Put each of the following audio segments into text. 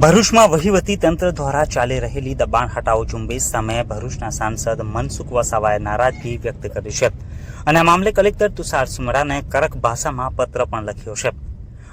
ભરૂચમાં વહીવટી તંત્ર દ્વારા ચાલી રહેલી દબાણ હટાવો ઝુંબેશ સામે ભરૂચના સાંસદ મનસુખ વસાવાએ નારાજગી વ્યક્ત કરી છે અને આ મામલે કલેક્ટર તુષાર સુમરાને કડક ભાષામાં પત્ર પણ લખ્યો છે।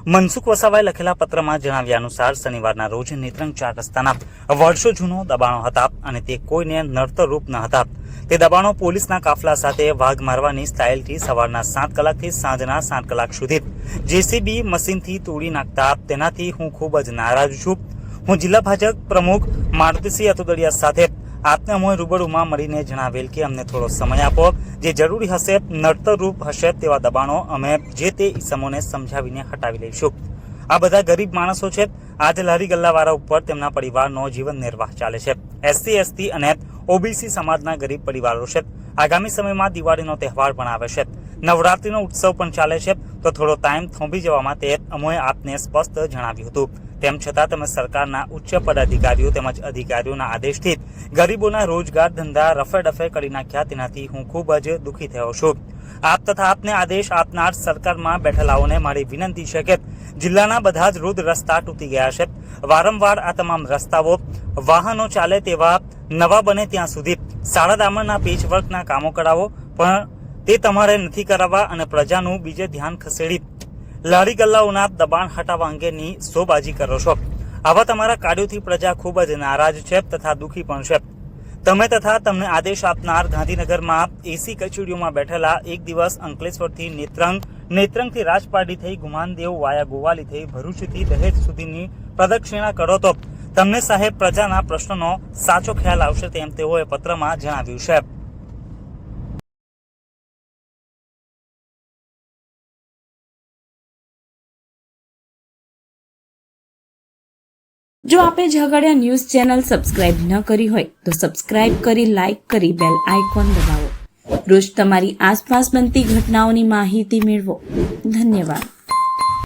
મનસુખ વસાવાએ લખેલા પત્રમાં જણાવ્યા અનુસાર શનિવારના રોજ નેત્રંગ 4 રસ્તાના વર્ષો જૂનો દબાણો હતા અને તે કોઈને નડતરરૂપ ન હતા। તે દબાણો પોલીસના કાફલા સાથે વાઘ મારવાની સ્ટાઇલથી સવારના 7 કલાકથી સાંજના 7 કલાક સુધી જેસીબી મશીનથી તોડી નાખતા તેનાથી હું ખૂબ જ નારાજ છું। હું જિલ્લા ભાજપ પ્રમુખ મારુતિસિંહ અતુદડિયા સાથે આપને અમોએ રૂબરૂમાં મળીને જણાવેલ કે અમને થોડો સમય આપો, જે જરૂરી હશે નડતરરૂપ હશે તેવા દબાણો અમે જે તે ઇસમોને સમજાવીને હટાવી લઈશું। આ બધા ગરીબ માણસો છે। આજ લારી ગલ્લાવાળા ઉપર તેમના પરિવારનો જીવન નિર્વાહ ચાલે છે। એસસી એસટી અને ઓબીસી સમાજના ગરીબ પરિવારો છે। આગામી સમયમાં દિવાળીનો તહેવાર પણ આવે છે, નવરાત્રીનો ઉત્સવ પણ ચાલે છે, તો થોડો ટાઈમ થોભી જવા માટે અમોએ આપને સ્પષ્ટ જણાવ્યું હતું। તેમ છતાં તમે સરકારના ઉચ્ચ પદાધિકારીઓ તેમજ અધિકારીઓના આદેશથી ગરીબોના રોજગાર ધંધા રફે ડફે કરી નાખ્યા, તેનાથી હું ખૂબ જ દુઃખી થયો છું। આપ તથા આપને આદેશ આપનાર સરકારમાં બેઠેલાઓને મારી વિનંતી છે કે જિલ્લાના બધા જ રોડ રસ્તા તૂટી ગયા છે। વારંવાર આ તમામ રસ્તાઓ વાહનો ચાલે તેવા નવા બને ત્યાં સુધી સાડા ડામરના પેચવર્કના કામો કરાવો, પણ તે તમારે નથી કરાવવા અને પ્રજાનું બીજે ધ્યાન ખસેડી લારી ગલ્લાઓના દબાણ હટાવવા અંગેની શોબાજી કરો છો। આવા તમારા કાર્યોથી પ્રજા ખૂબ જ નારાજ છે તથા દુઃખી પણ છે। તમે તથા તમને આદેશ આપનાર ગાંધીનગરમાં એસી કચેરીઓમાં બેઠેલા એક દિવસ અંકલેશ્વરથી નેત્રંગથી રાજપારડી થઈ ગુમાનદેવ વાયા ગોવાલી થઈ ભરૂચથી દહેજ સુધીની પ્રદક્ષિણા કરો તો તમને સાહેબ પ્રજાના પ્રશ્નનો સાચો ખ્યાલ આવશે, તેમ તેઓએ પત્રમાં જણાવ્યું છે। જો આપે ઝઘડિયા ન્યૂઝ ચેનલ સબસ્ક્રાઇબ ન કરી હોય તો સબસ્ક્રાઇબ કરી, લાઇક કરી, બેલ આઇકોન દબાવો। રોજ તમારી આસપાસ બનતી ઘટનાઓની માહિતી મેળવો। ધન્યવાદ।